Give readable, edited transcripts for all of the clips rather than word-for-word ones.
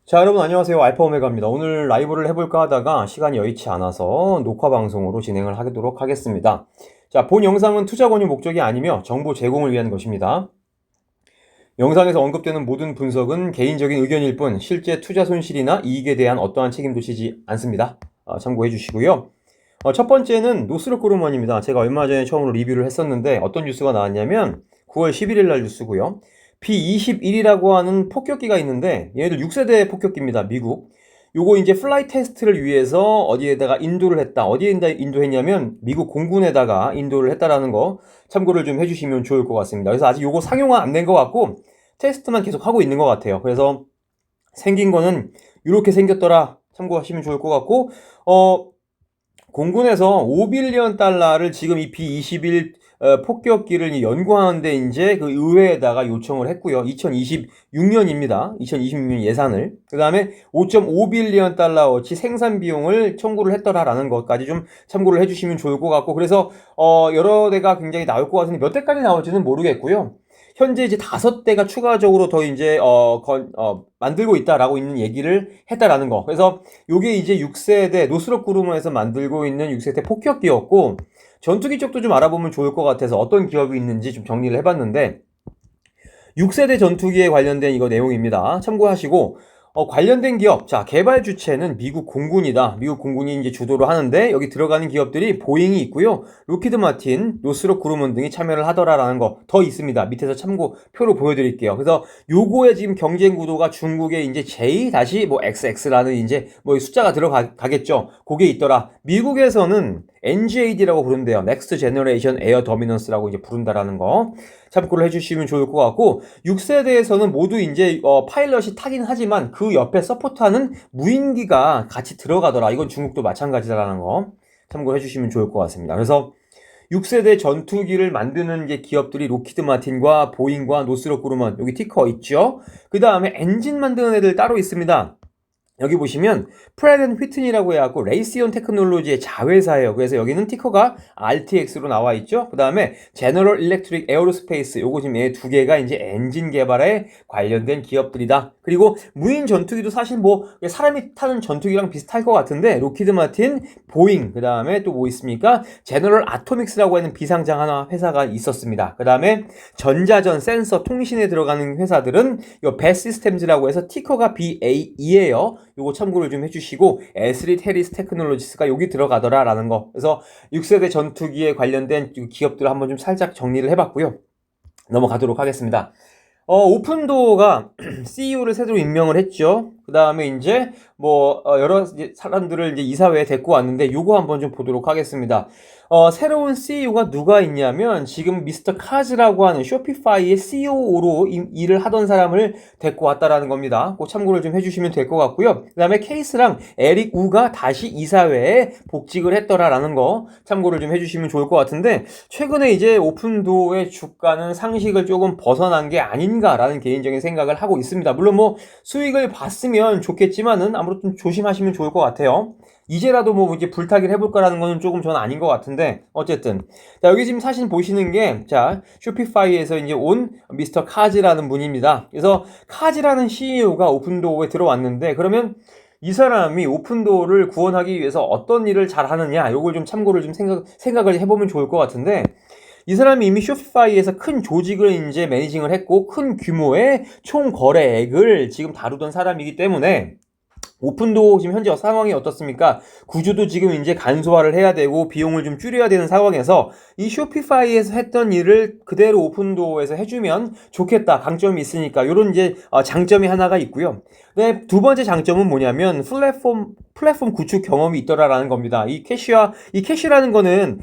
자, 여러분 안녕하세요. 알파 오메가입니다. 오늘 라이브를 해볼까 하다가 시간이 여의치 않아서 녹화 방송으로 진행을 하도록 하겠습니다. 자, 본 영상은 투자 권유 목적이 아니며 정보 제공을 위한 것입니다. 영상에서 언급되는 모든 분석은 개인적인 의견일 뿐 실제 투자 손실이나 이익에 대한 어떠한 책임도 지지 않습니다. 참고해 주시고요. 첫 번째는 노스로쿠르먼입니다. 제가 얼마 전에 처음으로 리뷰를 했었는데 어떤 뉴스가 나왔냐면 9월 11일 날 뉴스고요. B-21이라고 하는 폭격기가 있는데 얘들 6세대 폭격기입니다. 미국. 요거 이제 플라이 테스트를 위해서 어디에다가 인도를 했다. 어디에 인도했냐면 미국 공군에다가 인도를 했다라는 거 참고를 좀 해주시면 좋을 것 같습니다. 그래서 아직 요거 상용화 안 된 것 같고 테스트만 계속 하고 있는 것 같아요. 그래서 생긴 거는 이렇게 생겼더라. 참고하시면 좋을 것 같고 공군에서 5빌리언 달러를 지금 이 B-21 폭격기를 연구하는데 이제 그 의회에다가 요청을 했고요. 2026년입니다. 2026년 예산을. 그 다음에 5.5빌리언 달러어치 생산 비용을 청구를 했더라라는 것까지 좀 참고를 해주시면 좋을 것 같고, 그래서 여러 대가 굉장히 나올 것 같은데 몇 대까지 나올지는 모르겠고요. 현재 이제 5대가 추가적으로 더 이제 만들고 있다라고 있는 얘기를 했다라는 거. 그래서 요게 이제 6세대 노스럽 그루먼에서 만들고 있는 6세대 폭격기였고, 전투기 쪽도 좀 알아보면 좋을 것 같아서 어떤 기업이 있는지 좀 정리를 해봤는데 6세대 전투기에 관련된 이거 내용입니다. 참고하시고 관련된 기업, 자, 개발 주체는 미국 공군이다. 미국 공군이 이제 주도를 하는데 여기 들어가는 기업들이 보잉이 있고요. 로키드 마틴, 노스롭 그루먼 등이 참여를 하더라라는 거 더 있습니다. 밑에서 참고표로 보여드릴게요. 그래서 요거의 지금 경쟁 구도가 중국의 이제 J 다시 뭐 XX라는 이제 뭐 숫자가 들어가겠죠. 그게 있더라. 미국에서는 NGAD라고 부른대요. Next Generation Air Dominance라고 이제 부른다라는 거 참고를 해주시면 좋을 것 같고, 6세대에서는 모두 이제 파일럿이 타긴 하지만 그 옆에 서포트하는 무인기가 같이 들어가더라. 이건 중국도 마찬가지다라는 거 참고해 주시면 좋을 것 같습니다. 그래서 6세대 전투기를 만드는 이제 기업들이 로키드 마틴과 보잉과 노스롭 그루먼, 여기 티커 있죠. 그 다음에 엔진 만드는 애들 따로 있습니다. 여기 보시면 프라이드 휘튼이라고 해갖고 레이시온 테크놀로지의 자회사예요. 그래서 여기는 티커가 RTX로 나와 있죠. 그 다음에 제너럴 일렉트릭 에어로스페이스, 요거 지금 얘 두 개가 이제 엔진 개발에 관련된 기업들이다. 그리고 무인 전투기도 사실 뭐 사람이 타는 전투기랑 비슷할 것 같은데 로키드 마틴, 보잉, 그 다음에 또 뭐 있습니까? 제너럴 아토믹스라고 하는 비상장 하나 회사가 있었습니다. 그 다음에 전자전, 센서, 통신에 들어가는 회사들은 요 베시스템즈라고 해서 티커가 BAE예요. 요거 참고를 좀 해주시고, 에스릿 해리스 테크놀로지스가 여기 들어가더라라는 거. 그래서 6세대 전투기에 관련된 기업들을 한번 좀 살짝 정리를 해봤고요. 넘어가도록 하겠습니다. 오픈도어가 CEO를 새로 임명을 했죠. 그 다음에 이제 뭐 여러 이제 사람들을 이제 이사회에 데리고 왔는데 요거 한번 좀 보도록 하겠습니다. 새로운 CEO가 누가 있냐면 지금 미스터 카즈라고 하는 쇼피파이의 CEO로 일을 하던 사람을 데리고 왔다라는 겁니다. 꼭 참고를 좀 해주시면 될 것 같고요. 그 다음에 케이스랑 에릭 우가 다시 이사회에 복직을 했더라라는 거 참고를 좀 해주시면 좋을 것 같은데, 최근에 이제 오픈도어의 주가는 상식을 조금 벗어난 게 아닌가라는 개인적인 생각을 하고 있습니다. 물론 뭐 수익을 봤으면 좋겠지만은 아무래도 좀 조심하시면 좋을 것 같아요. 이제라도 뭐 이제 불타기를 해볼 거라는 거는 조금 저는 아닌 것 같은데, 어쨌든. 자, 여기 지금 사실 보시는 게, 자, 쇼피파이에서 이제 온 미스터 카즈라는 분입니다. 그래서 카즈라는 CEO가 오픈도어에 들어왔는데, 그러면 이 사람이 오픈도어를 구원하기 위해서 어떤 일을 잘 하느냐, 요걸 좀 참고를 좀 생각을 해보면 좋을 것 같은데, 이 사람이 이미 쇼피파이에서 큰 조직을 이제 매니징을 했고, 큰 규모의 총 거래액을 지금 다루던 사람이기 때문에, 오픈도 지금 현재 상황이 어떻습니까? 구조도 지금 이제 간소화를 해야 되고 비용을 좀 줄여야 되는 상황에서 이 쇼피파이에서 했던 일을 그대로 오픈도어에서 해주면 좋겠다. 강점이 있으니까 이런 이제 장점이 하나가 있고요. 네, 두 번째 장점은 뭐냐면 플랫폼 구축 경험이 있더라라는 겁니다. 이 캐시라는 거는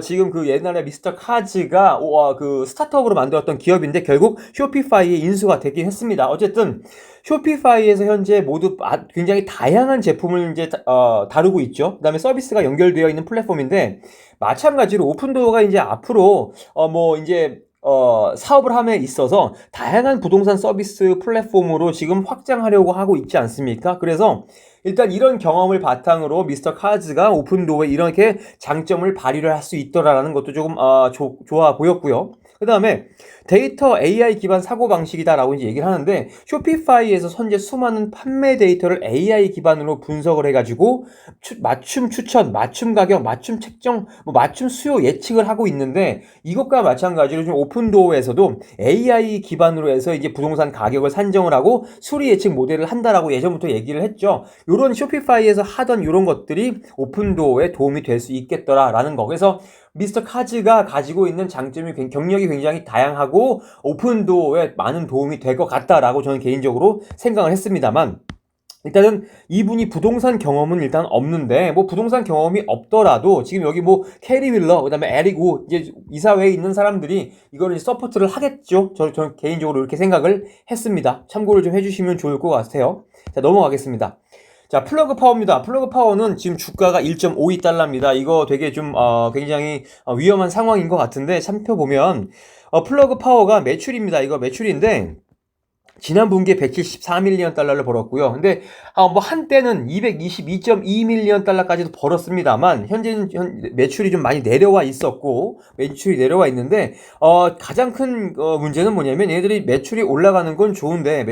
지금 그 옛날에 미스터 카즈가 그 스타트업으로 만들었던 기업인데 결국 쇼피파이에 인수가 되긴 했습니다. 어쨌든 쇼피파이에서 현재 모두 굉장히 다양한 제품을 이제 다루고 있죠. 그다음에 서비스가 연결되어 있는 플랫폼인데, 마찬가지로 오픈도어가 이제 앞으로 뭐 이제 사업을 함에 있어서 다양한 부동산 서비스 플랫폼으로 지금 확장하려고 하고 있지 않습니까? 그래서 일단 이런 경험을 바탕으로 미스터 카즈가 오픈도어에 이렇게 장점을 발휘를 할 수 있더라라는 것도 조금 좋아 보였고요. 그 다음에 데이터 AI 기반 사고방식이다라고 이제 얘기를 하는데, 쇼피파이에서 현재 수많은 판매 데이터를 AI 기반으로 분석을 해가지고 맞춤 추천, 맞춤 가격, 맞춤 책정, 뭐 맞춤 수요 예측을 하고 있는데, 이것과 마찬가지로 지금 오픈도어에서도 AI 기반으로 해서 이제 부동산 가격을 산정을 하고 수리 예측 모델을 한다라고 예전부터 얘기를 했죠. 요런 쇼피파이에서 하던 요런 것들이 오픈도어에 도움이 될 수 있겠더라라는 거. 그래서 미스터 카즈가 가지고 있는 장점이 경력이 굉장히 다양하고 오픈도어에 많은 도움이 될 것 같다라고 저는 개인적으로 생각을 했습니다만, 일단은 이분이 부동산 경험은 일단 없는데, 뭐 부동산 경험이 없더라도 지금 여기 뭐 캐리 윌러, 그다음에 에릭 우, 이제 이사회에 있는 사람들이 이거를 서포트를 하겠죠. 저는 개인적으로 이렇게 생각을 했습니다. 참고를 좀 해주시면 좋을 것 같아요. 자, 넘어가겠습니다. 자, 플러그 파워입니다. 플러그 파워는 지금 주가가 1.52달러입니다. 이거 되게 좀 굉장히 위험한 상황인 것 같은데, 살펴보면 플러그 파워가 매출입니다. 이거 매출인데 지난 분기에 174밀리언 달러를 벌었고요. 근데 뭐 한때는 222.2밀리언 달러까지도 벌었습니다만, 현재는 매출이 좀 많이 내려와 있었고, 매출이 내려와 있는데 가장 큰 문제는 뭐냐면, 얘들이 매출이 올라가는 건 좋은데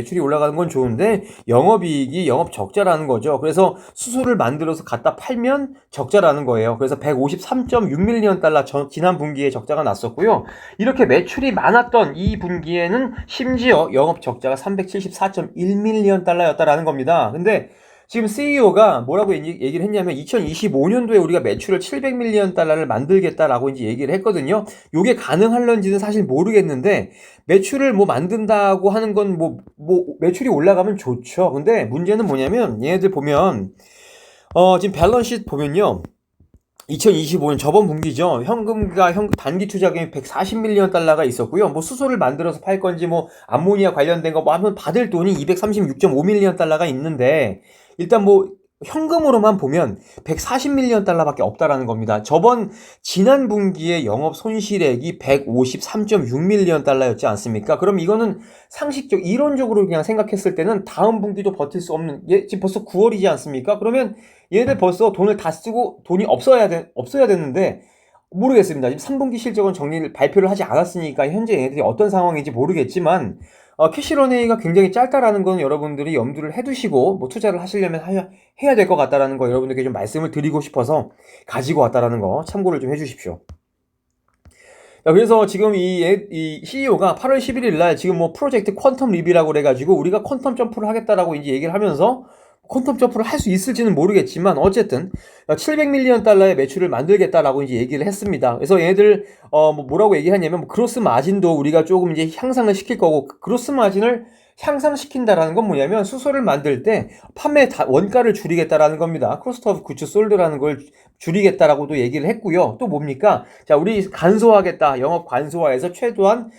영업이익이 영업 적자라는 거죠. 그래서 수소를 만들어서 갖다 팔면 적자라는 거예요. 그래서 153.6밀리언 달러 지난 분기에 적자가 났었고요. 이렇게 매출이 많았던 이 분기에는 심지어 영업 적자가 374.1밀리언 달러였다라는 겁니다. 근데 지금 CEO가 뭐라고 얘기를 했냐면, 2025년도에 우리가 매출을 700밀리언 달러를 만들겠다라고 이제 얘기를 했거든요. 요게 가능할런지는 사실 모르겠는데, 매출을 뭐 만든다고 하는 건 뭐 매출이 올라가면 좋죠. 근데 문제는 뭐냐면, 얘네들 보면 지금 밸런스 보면요, 2025년 저번 분기죠. 현금과 단기 투자금이 140밀리언 달러가 있었고요. 뭐 수소를 만들어서 팔 건지 뭐 암모니아 관련된 거 뭐 하면 받을 돈이 236.5밀리언 달러가 있는데, 일단 뭐 현금으로만 보면 140밀리언 달러밖에 없다라는 겁니다. 지난 분기에 영업 손실액이 153.6밀리언 달러였지 않습니까? 그럼 이거는 이론적으로 그냥 생각했을 때는 다음 분기도 버틸 수 없는, 지금 벌써 9월이지 않습니까? 그러면 얘네들 벌써 돈을 다 쓰고 돈이 없어야 되는데, 모르겠습니다. 지금 3분기 실적은 발표를 하지 않았으니까 현재 얘네들이 어떤 상황인지 모르겠지만, 캐시런웨이가 굉장히 짧다라는 건 여러분들이 염두를 해두시고, 뭐 투자를 하시려면 해야 될 것 같다라는 거 여러분들께 좀 말씀을 드리고 싶어서 가지고 왔다라는 거 참고를 좀 해주십시오. 자, 그래서 지금 이 CEO가 8월 11일 날 지금 뭐 프로젝트 퀀텀 립이라고 그래가지고 우리가 퀀텀 점프를 하겠다라고 이제 얘기를 하면서, 퀀텀 점프를 할 수 있을지는 모르겠지만 어쨌든 700밀리언 달러의 매출을 만들겠다라고 이제 얘기를 했습니다. 그래서 얘네들 뭐라고 얘기하냐면, 뭐 그로스 마진도 우리가 조금 이제 향상을 시킬 거고, 그로스 마진을 향상시킨다라는 건 뭐냐면, 수소를 만들 때 판매 원가를 줄이겠다라는 겁니다. 코스트 오브 구츠 솔드라는 걸 줄이겠다라고도 얘기를 했고요. 또 뭡니까? 자, 우리 간소화하겠다. 영업 간소화해서 최소한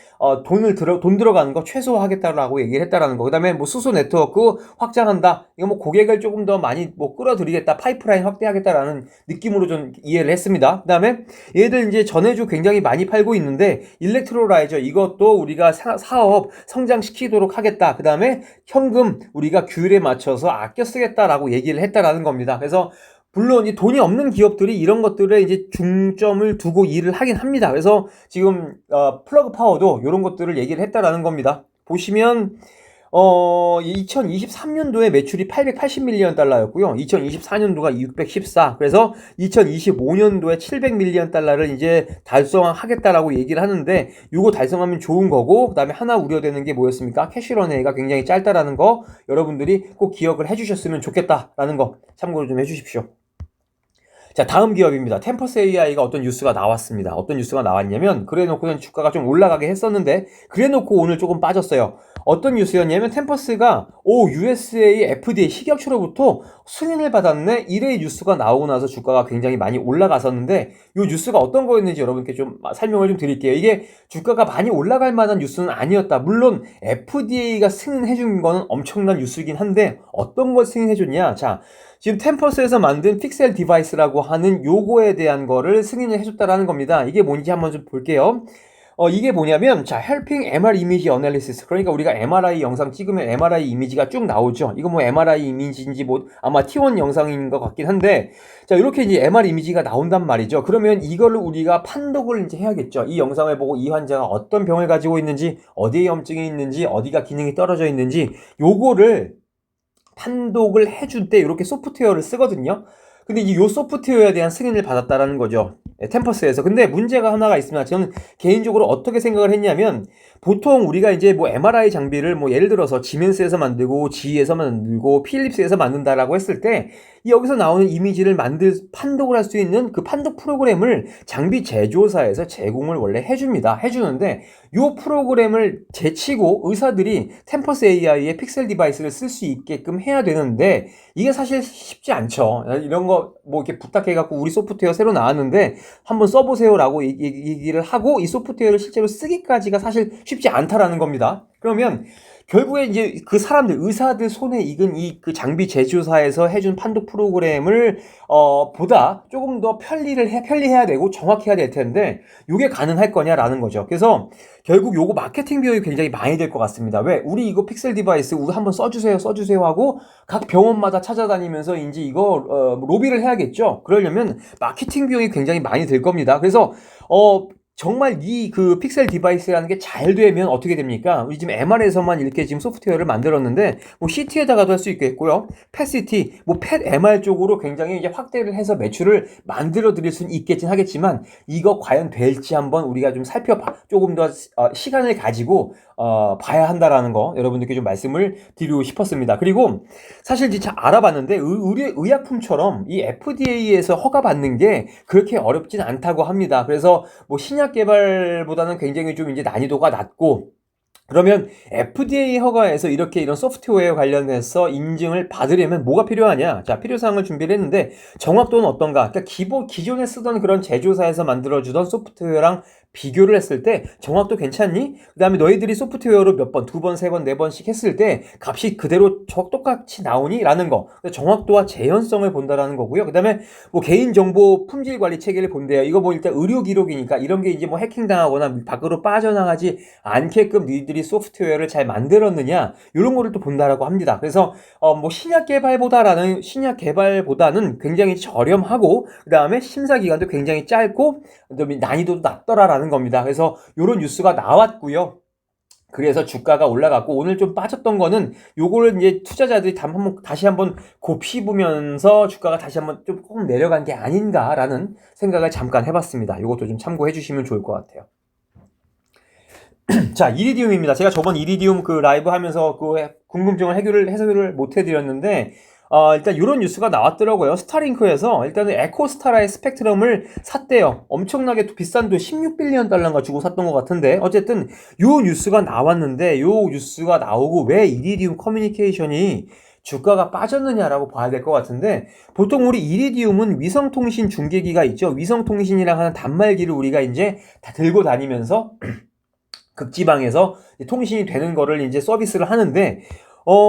돈 들어가는 거 최소화하겠다라고 얘기를 했다라는 거. 그다음에 뭐 수소 네트워크 확장한다. 이거 뭐 고객을 조금 더 많이 뭐 끌어들이겠다. 파이프라인 확대하겠다라는 느낌으로 좀 이해를 했습니다. 그다음에 얘들 이제 전해주 굉장히 많이 팔고 있는데, 일렉트로라이저 이것도 우리가 사업 성장시키도록 하겠다. 그다음에 현금 우리가 규율에 맞춰서 아껴 쓰겠다라고 얘기를 했다라는 겁니다. 그래서 물론 이 돈이 없는 기업들이 이런 것들에 이제 중점을 두고 일을 하긴 합니다. 그래서 지금 플러그 파워도 이런 것들을 얘기를 했다라는 겁니다. 보시면 2023년도에 매출이 880밀리언 달러였고요. 2024년도가 614. 그래서 2025년도에 700밀리언 달러를 이제 달성하겠다라고 얘기를 하는데, 요거 달성하면 좋은 거고, 그다음에 하나 우려되는 게 뭐였습니까? 캐시런웨이가 굉장히 짧다라는 거 여러분들이 꼭 기억을 해주셨으면 좋겠다라는 거 참고로 좀 해주십시오. 자, 다음 기업입니다. 템퍼스 AI가 어떤 뉴스가 나왔습니다. 어떤 뉴스가 나왔냐면, 그래놓고는 주가가 좀 올라가게 했었는데, 그래놓고 오늘 조금 빠졌어요. 어떤 뉴스였냐면, 템퍼스가 USA FDA 식약처로부터 승인을 받았네, 이래의 뉴스가 나오고 나서 주가가 굉장히 많이 올라갔었는데, 이 뉴스가 어떤 거였는지 여러분께 좀 설명을 좀 드릴게요. 이게 주가가 많이 올라갈 만한 뉴스는 아니었다. 물론 FDA가 승인해준 거는 엄청난 뉴스이긴 한데, 어떤 걸 승인해줬냐? 자, 지금 템퍼스에서 만든 픽셀 디바이스라고 하는 요거에 대한 거를 승인을 해줬다라는 겁니다. 이게 뭔지 한번 좀 볼게요. 이게 뭐냐면, 자, Helping MR Image Analysis. 그러니까 우리가 MRI 영상 찍으면 MRI 이미지가 쭉 나오죠. 이거 뭐 MRI 이미지인지 뭐 아마 T1 영상인 것 같긴 한데, 자, 이렇게 이제 MR 이미지가 나온단 말이죠. 그러면 이거를 우리가 판독을 이제 해야겠죠. 이 영상을 보고 이 환자가 어떤 병을 가지고 있는지, 어디에 염증이 있는지, 어디가 기능이 떨어져 있는지, 요거를 판독을 해줄 때 이렇게 소프트웨어를 쓰거든요. 근데 이 요 소프트웨어에 대한 승인을 받았다라는 거죠. 템퍼스에서. 근데 문제가 하나가 있습니다. 저는 개인적으로 어떻게 생각을 했냐면, 보통 우리가 이제 뭐 MRI 장비를 뭐 예를 들어서 지멘스에서 만들고 GE에서 만들고 필립스에서 만든다라고 했을 때, 여기서 나오는 이미지를 판독을 할 수 있는 그 판독 프로그램을 장비 제조사에서 제공을 원래 해줍니다. 해주는데, 요 프로그램을 제치고 의사들이 템퍼스 AI의 픽셀 디바이스를 쓸 수 있게끔 해야 되는데, 이게 사실 쉽지 않죠. 이런 거 뭐 이렇게 부탁해갖고 우리 소프트웨어 새로 나왔는데 한번 써보세요라고 얘기를 하고 이 소프트웨어를 실제로 쓰기까지가 사실 쉽지 않다라는 겁니다. 그러면 결국에 이제 그 사람들, 의사들 손에 익은 이 그 장비 제조사에서 해준 판독 프로그램을 보다 조금 더 편리해야 되고 정확해야 될 텐데 이게 가능할 거냐라는 거죠. 그래서 결국 요거 마케팅 비용이 굉장히 많이 될 것 같습니다. 왜? 우리 이거 픽셀 디바이스 우리 한번 써주세요 하고 각 병원마다 찾아다니면서 이제 이거 로비를 해야겠죠. 그러려면 마케팅 비용이 굉장히 많이 들 겁니다. 그래서 정말 이 그 픽셀 디바이스라는 게 잘 되면 어떻게 됩니까? 우리 지금 MR에서만 이렇게 지금 소프트웨어를 만들었는데 뭐 CT에다가도 할 수 있겠고요. 펫CT, 뭐 펫 MR 쪽으로 굉장히 이제 확대를 해서 매출을 만들어 드릴 수는 있겠긴 하겠지만 이거 과연 될지 한번 우리가 좀 조금 더 시간을 가지고 봐야 한다라는 거 여러분들께 좀 말씀을 드리고 싶었습니다. 그리고 사실 진짜 알아봤는데 의약품처럼 이 FDA에서 허가받는 게 그렇게 어렵진 않다고 합니다. 그래서 뭐 신약 개발보다는 굉장히 좀 이제 난이도가 낮고 그러면 FDA 허가에서 이런 소프트웨어 관련해서 인증을 받으려면 뭐가 필요하냐? 자, 필요사항을 준비를 했는데 정확도는 어떤가? 그러니까 기존에 쓰던 그런 제조사에서 만들어주던 소프트웨어랑 비교를 했을 때 정확도 괜찮니? 그 다음에 너희들이 소프트웨어로 몇 번, 두 번, 세 번, 네 번씩 했을 때 값이 그대로 똑같이 나오니? 라는 거. 정확도와 재현성을 본다라는 거고요. 그 다음에 뭐 개인정보 품질 관리 체계를 본대요. 이거 뭐 일단 의료 기록이니까 이런 게 이제 뭐 해킹당하거나 밖으로 빠져나가지 않게끔 니들이 소프트웨어를 잘 만들었느냐 이런 거를 또 본다라고 합니다. 그래서 뭐 신약 개발보다는 굉장히 저렴하고 그 다음에 심사 기간도 굉장히 짧고 난이도도 낮더라라는 겁니다. 그래서 이런 뉴스가 나왔고요. 그래서 주가가 올라갔고 오늘 좀 빠졌던 거는 요거를 이제 투자자들이 다시 한번 곱씹으면서 주가가 다시 한번 조금 내려간 게 아닌가라는 생각을 잠깐 해봤습니다. 요것도 좀 참고해 주시면 좋을 것 같아요. 자, 이리디움입니다. 제가 저번 이리디움 그 라이브 하면서 그 궁금증을 해소를 못 해드렸는데, 일단 이런 뉴스가 나왔더라고요. 스타링크에서 일단은 에코스타라의 스펙트럼을 샀대요. 엄청나게 비싼 돈 16빌리언 달러인가 주고 샀던 것 같은데, 어쨌든 요 뉴스가 나왔는데, 요 뉴스가 나오고 왜 이리디움 커뮤니케이션이 주가가 빠졌느냐라고 봐야 될 것 같은데, 보통 우리 이리디움은 위성통신 중계기가 있죠. 위성통신이랑 하는 단말기를 우리가 이제 다 들고 다니면서 극지방에서 통신이 되는 거를 이제 서비스를 하는데,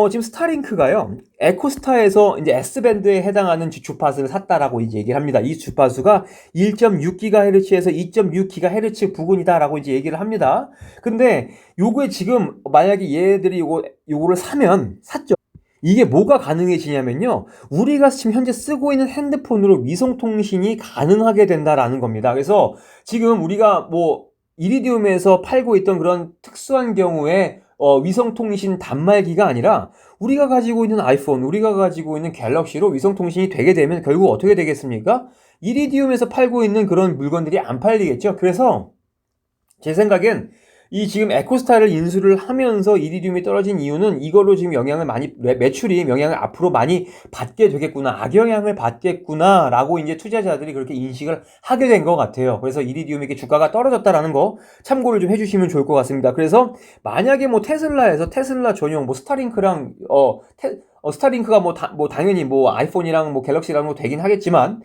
지금 스타링크가요, 에코스타에서 이제 S밴드에 해당하는 주파수를 샀다라고 이제 얘기를 합니다. 이 주파수가 1.6GHz에서 2.6GHz 부근이다라고 이제 얘기를 합니다. 근데 요거에 지금 만약에 얘들이 요거를 샀죠. 이게 뭐가 가능해지냐면요. 우리가 지금 현재 쓰고 있는 핸드폰으로 위성통신이 가능하게 된다라는 겁니다. 그래서 지금 우리가 뭐 이리디움에서 팔고 있던 그런 특수한 경우에 위성통신 단말기가 아니라 우리가 가지고 있는 아이폰, 우리가 가지고 있는 갤럭시로 위성통신이 되게 되면 결국 어떻게 되겠습니까? 이리디움에서 팔고 있는 그런 물건들이 안 팔리겠죠. 그래서 제 생각엔 이 지금 에코스타를 인수를 하면서 이리디움이 떨어진 이유는 이걸로 지금 매출이 영향을 앞으로 많이 받게 되겠구나, 악영향을 받겠구나, 라고 이제 투자자들이 그렇게 인식을 하게 된 것 같아요. 그래서 이리디움이 이렇게 주가가 떨어졌다라는 거 참고를 좀 해주시면 좋을 것 같습니다. 그래서 만약에 뭐 테슬라 전용 뭐 스타링크랑, 스타링크가 당연히 뭐 아이폰이랑 뭐 갤럭시랑 뭐 되긴 하겠지만,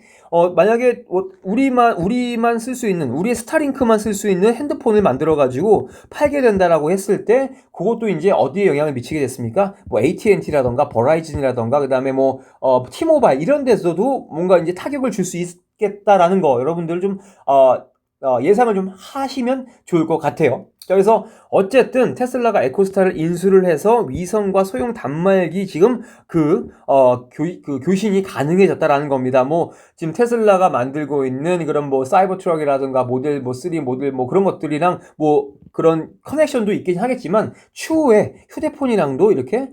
만약에 우리만 쓸 수 있는, 우리의 스타링크만 쓸 수 있는 핸드폰을 만들어가지고 팔게 된다라고 했을 때, 그것도 이제 어디에 영향을 미치게 됐습니까? 뭐 AT&T라던가 버라이즌이라던가, 그 다음에 뭐, T모바일 이런 데서도 뭔가 이제 타격을 줄 수 있겠다라는 거, 여러분들 좀, 예상을 좀 하시면 좋을 것 같아요. 그래서 어쨌든 테슬라가 에코스타를 인수를 해서 위성과 소형 단말기 지금 교신이 가능해졌다라는 겁니다. 뭐 지금 테슬라가 만들고 있는 그런 뭐 사이버 트럭이라든가 모델 뭐 3 모델 뭐 그런 것들이랑 뭐 그런 커넥션도 있긴 하겠지만 추후에 휴대폰이랑도 이렇게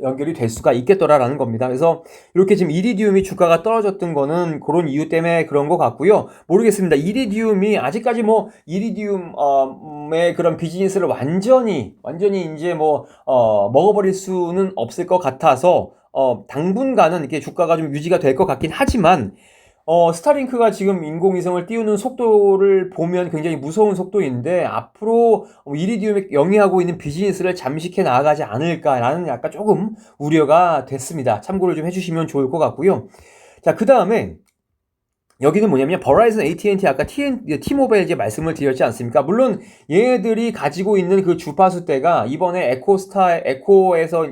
연결이 될 수가 있겠더라라는 겁니다. 그래서 이렇게 지금 이리디움이 주가가 떨어졌던 거는 그런 이유 때문에 그런 것 같고요. 모르겠습니다. 이리디움이 아직까지 뭐 이리디움의 그런 비즈니스를 완전히 이제 뭐 먹어버릴 수는 없을 것 같아서 당분간은 이렇게 주가가 좀 유지가 될 것 같긴 하지만 스타링크가 지금 인공위성을 띄우는 속도를 보면 굉장히 무서운 속도인데 앞으로 이리디움에 영위하고 있는 비즈니스를 잠식해 나가지 않을까라는 약간 조금 우려가 됐습니다. 참고를 좀 해주시면 좋을 것 같고요. 자, 그 다음에 여기는 뭐냐면 버라이즌, AT&T 아까 T모바일 이제 말씀을 드렸지 않습니까? 물론 얘네들이 가지고 있는 그 주파수대가 이번에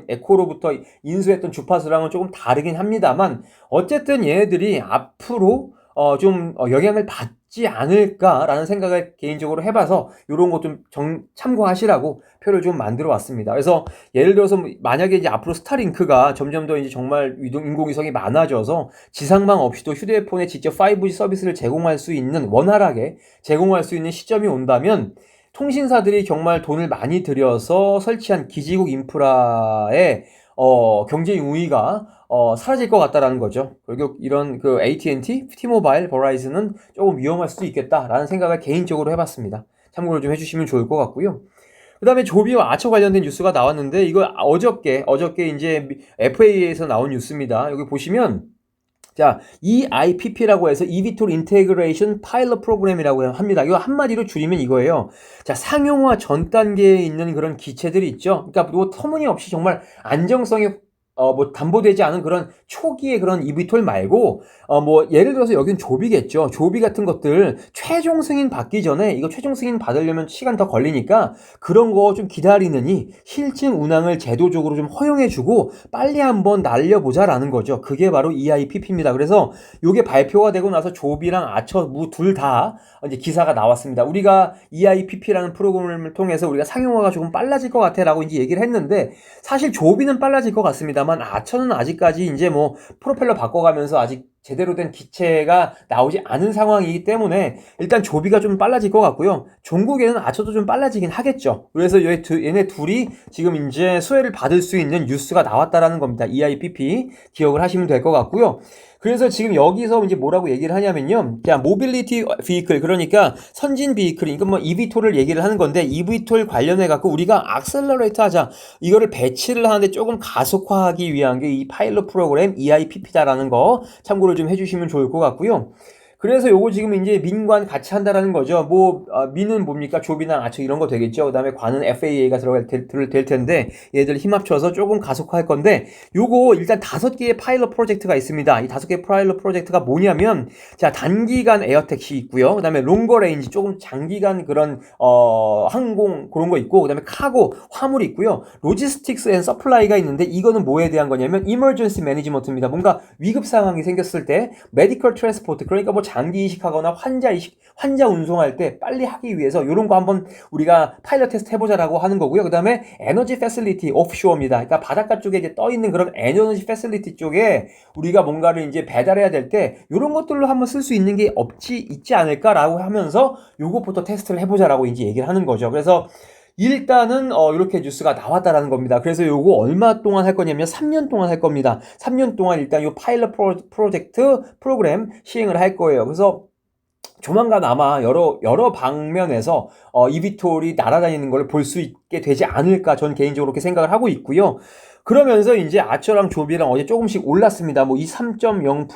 에코로부터 인수했던 주파수랑은 조금 다르긴 합니다만 어쨌든 얘네들이 앞으로 좀 영향을 받지 않을까라는 생각을 개인적으로 해봐서 이런 거 좀 참고하시라고 표를 좀 만들어 왔습니다. 그래서 예를 들어서 만약에 이제 앞으로 스타링크가 점점 더 이제 정말 인공위성이 많아져서 지상망 없이도 휴대폰에 직접 5G 서비스를 제공할 수 있는 원활하게 제공할 수 있는 시점이 온다면 통신사들이 정말 돈을 많이 들여서 설치한 기지국 인프라에 경제 우위가 사라질 것 같다라는 거죠. 결국 이런 그 AT&T, T모바일, 버라이즌은 조금 위험할 수도 있겠다라는 생각을 개인적으로 해봤습니다. 참고를 좀 해주시면 좋을 것 같고요. 그 다음에 조비와 아처 관련된 뉴스가 나왔는데 이거 어저께 이제 FAA에서 나온 뉴스입니다. 여기 보시면 자, EIPP라고 해서 eVTOL Integration Pilot Program이라고 합니다. 이거 한마디로 줄이면 이거예요. 자, 상용화 전 단계에 있는 그런 기체들이 있죠. 그러니까 뭐 터무니없이 정말 안정성이 뭐 담보되지 않은 그런 초기의 그런 eVTOL 말고 뭐 예를 들어서 여기는 조비겠죠. 조비 같은 것들 최종 승인 받기 전에 이거 최종 승인 받으려면 시간 더 걸리니까 그런 거 좀 기다리느니 실증 운항을 제도적으로 좀 허용해주고 빨리 한번 날려보자라는 거죠. 그게 바로 EIPP입니다. 그래서 이게 발표가 되고 나서 조비랑 아처 둘 다 이제 기사가 나왔습니다. 우리가 EIPP라는 프로그램을 통해서 우리가 상용화가 조금 빨라질 것 같아라고 이제 얘기를 했는데 사실 조비는 빨라질 것 같습니다. 아처는 아직까지 이제 뭐 프로펠러 바꿔가면서 아직 제대로 된 기체가 나오지 않은 상황이기 때문에 일단 조비가 좀 빨라질 것 같고요. 종국에는 아처도 좀 빨라지긴 하겠죠. 그래서 얘네 둘이 지금 이제 수혜를 받을 수 있는 뉴스가 나왔다라는 겁니다. EIPP 기억을 하시면 될 것 같고요. 그래서 지금 여기서 이제 뭐라고 얘기를 하냐면요. 자, 모빌리티 비이클, 그러니까 선진 비이클, 그러니까 뭐 eVTOL을 얘기를 하는 건데 eVTOL 관련해 갖고 우리가 악셀러레이터 하자. 이거를 배치를 하는데 조금 가속화하기 위한 게 이 파일럿 프로그램 EIPP다라는 거 참고를 좀 해주시면 좋을 것 같고요. 그래서 요거 지금 이제 민관 같이 한다라는 거죠. 뭐 민은 뭡니까? 조비나 아처 이런 거 되겠죠. 그다음에 관은 FAA가 될 텐데 얘들 힘 합쳐서 조금 가속화할 건데 요거 일단 5개의 파일럿 프로젝트가 있습니다. 이 5개의 파일럿 프로젝트가 뭐냐면 자, 단기간 에어택시 있고요. 그다음에 롱거 레인지 조금 장기간 그런 항공 그런 거 있고 그다음에 카고 화물 있고요. 로지스틱스 앤 서플라이가 있는데 이거는 뭐에 대한 거냐면 이머전시 매니지먼트입니다. 뭔가 위급 상황이 생겼을 때 메디컬 트랜스포트, 그러니까 뭐 장기 이식하거나 환자 운송할 때 빨리 하기 위해서 이런 거 한번 우리가 파일럿 테스트 해보자라고 하는 거고요. 그 다음에 에너지 패실리티 오프쇼어입니다. 그러니까 바닷가 쪽에 이제 떠 있는 그런 에너지 패실리티 쪽에 우리가 뭔가를 이제 배달해야 될 때 이런 것들로 한번 쓸 수 있는 게 있지 않을까라고 하면서 요것부터 테스트를 해보자라고 이제 얘기를 하는 거죠. 그래서 일단은 이렇게 뉴스가 나왔다라는 겁니다. 그래서 요거 얼마 동안 할 거냐면 3년 동안 할 겁니다. 3년 동안 일단 요 파일럿 프로젝트 프로그램 시행을 할 거예요. 그래서 조만간 아마 여러 방면에서 eVTOL이 날아다니는 걸 볼 수 있게 되지 않을까 전 개인적으로 그렇게 생각을 하고 있고요. 그러면서 이제 아처랑 조비랑 어제 조금씩 올랐습니다. 뭐 이 3.0%,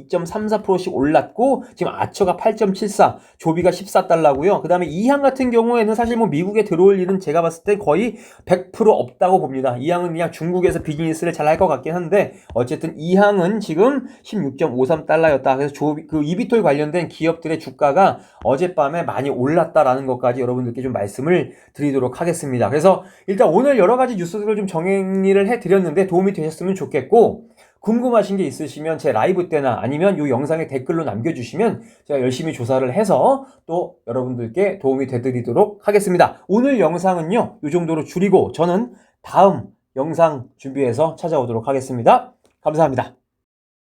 2.34%씩 올랐고 지금 아처가 8.74, 조비가 14달러고요. 그다음에 이항 같은 경우에는 사실 뭐 미국에 들어올 일은 제가 봤을 때 거의 100% 없다고 봅니다. 이항은 그냥 중국에서 비즈니스를 잘 할 것 같긴 한데 어쨌든 이항은 지금 16.53달러였다. 그래서 그 eVTOL 관련된 기업들의 주가가 어젯밤에 많이 올랐다라는 것까지 여러분들께 좀 말씀을 드리도록 하겠습니다. 그래서 일단 오늘 여러 가지 뉴스들을 좀 정리를 해드렸는데 도움이 되셨으면 좋겠고 궁금하신 게 있으시면 제 라이브 때나 아니면 이 영상에 댓글로 남겨주시면 제가 열심히 조사를 해서 또 여러분들께 도움이 되드리도록 하겠습니다. 오늘 영상은요, 이 정도로 줄이고 저는 다음 영상 준비해서 찾아오도록 하겠습니다. 감사합니다.